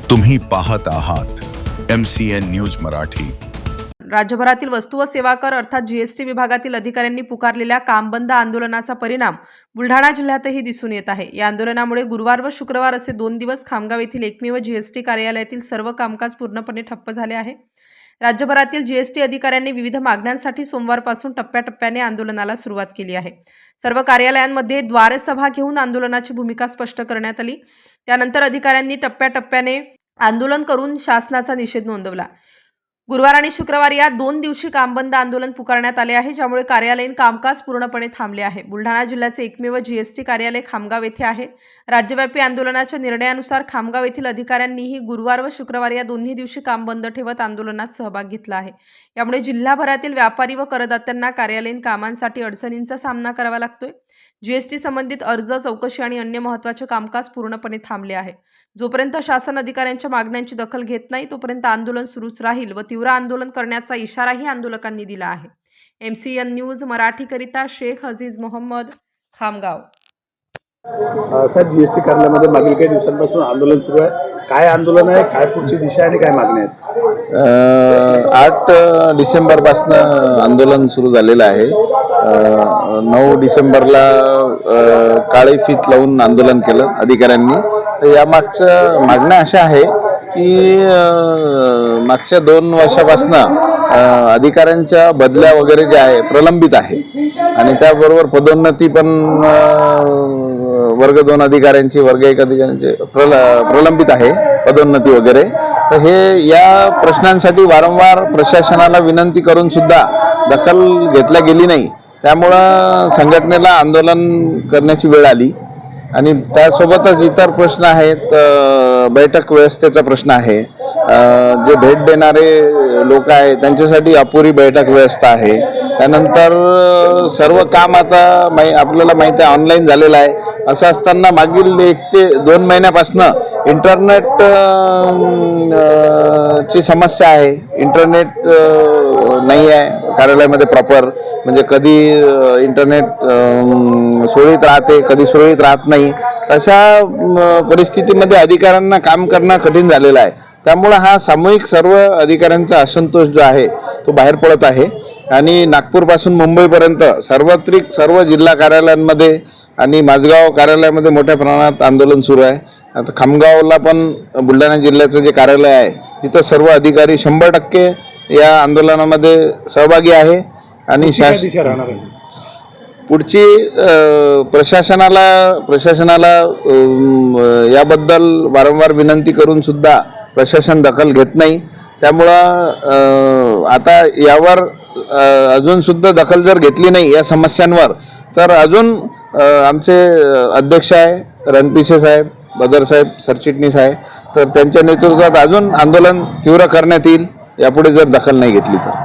तुम्ही पाहत आहात MCN न्यूज मराठी। राज्यभरातील वस्तू व सेवा कर अर्थात जीएसटी विभागातील अधिकाऱ्यांनी पुकारलेल्या कामबंद आंदोलनाचा परिणाम बुलढाणा जिल्ह्यातही दिसून येत आहे। या आंदोलनामुळे गुरुवार व शुक्रवार असे 2 दिवस खामगाव येथील एकमेव जीएसटी कार्यालयातील सर्व कामकाज पूर्णपणे ठप्प झाले आहे। राज्यभरातील जीएसटी अधिकाऱ्यांनी विविध मागण्यांसाठी सोमवारपासून टप्प्याटप्प्याने आंदोलनाला सुरुवात केली आहे। सर्व कार्यालयांमध्ये द्वारे सभा घेऊन आंदोलनाची भूमिका स्पष्ट करण्यात आली। त्यानंतर अधिकाऱ्यांनी टप्प्याटप्प्याने आंदोलन करून शासनाचा निषेध नोंदवला। गुरुवार आणि शुक्रवार या 2 दिवशी कामबंद आंदोलन पुकारण्यात आले आहे, ज्यामुळे कार्यालयीन कामकाज पूर्णपणे थांबले आहे। बुलढाणा जिल्ह्याचे एकमेव जीएसटी कार्यालय खामगाव येथे आहे। राज्यव्यापी आंदोलनाच्या निर्णयानुसार खामगाव येथील अधिकाऱ्यांनीही गुरुवार व शुक्रवार या दोन्ही दिवशी काम बंद ठेवत आंदोलनात सहभाग घेतला आहे। यामुळे जिल्हाभरातील व्यापारी व करदात्यांना कार्यालयीन कामांसाठी अडचणींचा सामना करावा लागतोय। जीएसटी संबंधित अर्ज, चौकशी आणि अन्य महत्त्वाचे कामकाज पूर्णपणे थांबले आहे। जोपर्यंत शासन अधिकाऱ्यांच्या मागण्यांची दखल घेत नाही तोपर्यंत आंदोलन सुरूच राहील व तीव्र आंदोलन करण्याचा इशाराही आंदोलकांनी दिला आहे। MCN न्यूज मराठीकरिता शेख अजीज मोहम्मद, खामगाव। साहेब, जीएसटी कार्यालयामध्ये मागील काही दिवसांपासून आंदोलन सुरू आहे। काय आंदोलन आहे, काय पुढची दिशा आणि काय मागण्या आहेत? 8 डिसेंबरपासून आंदोलन सुरू झालेलं आहे। 9 डिसेंबरला काळी फीत लावून आंदोलन केलं अधिकाऱ्यांनी। तर या मागच्या मागण्या अशा आहे की मागच्या 2 वर्षापासून अधिकाऱ्यांच्या बदल्या वगैरे जे आहे प्रलंबित आहे आणि त्याबरोबर पदोन्नती पण वर्ग 2 अधिकाऱ्यांची, वर्ग 1 अधिकाऱ्यांची प्रलंबित आहे, पदोन्नती वगैरे। तर हे या प्रश्नांसाठी वारंवार प्रशासनाला विनंती करून सुद्धा दखल घेतल्या गेली नाही। त्यामुळं संघटनेला आंदोलन करण्याची वेळ आली आणि त्यासोबतच इतर प्रश्न आहेत। बैठक व्यवस्थेचा प्रश्न आहे, जे भेट देणारे लोक आहेत त्यांच्यासाठी अपुरी बैठक व्यवस्था आहे। त्यानंतर सर्व काम आता आपल्याला माहिती आहे ऑनलाईन झालेलं आहे। असं असताना मागील 1 ते 2 महिन्यापासून इंटरनेट ची समस्या आहे। इंटरनेट नाही आहे कार्यालयामध्ये प्रॉपर, म्हणजे कधी इंटरनेट सुरळीत राहते, कधी सुरळीत राहत नाही। अशा परिस्थितीमध्ये अधिकाऱ्यांना काम करणं कठीण झालेलं आहे। त्यामुळे हा सामूहिक सर्व अधिकाऱ्यांचा असंतोष जो आहे तो बाहेर पडत आहे आणि नागपूरपासून मुंबईपर्यंत सार्वत्रिक सर्व जिल्हा कार्यालयांमध्ये आणि माझगाव कार्यालयामध्ये मोठ्या प्रमाणात आंदोलन सुरू आहे। आता खामगावला पण बुलढाणा जिल्ह्याचं जे कार्यालय आहे तिथं सर्व अधिकारी 100% या आंदोलनामध्ये सहभागी आहे आणि पुढची प्रशासनाला याबद्दल वारंवार विनंती करून सुद्धा प्रशासन दखल घेत नाही। त्यामुळं आता यावर अजून सुद्धा दखल जर घेतली नाही या समस्यांवर तर अजून आमचे अध्यक्ष आहे रणपिसे साहेब, बदर साहेब, सरचिटणीस आहे, तर त्यांच्या नेतृत्वात अजून आंदोलन तीव्र करण्यात येईल यापुढे जर दखल नाही घेतली तर।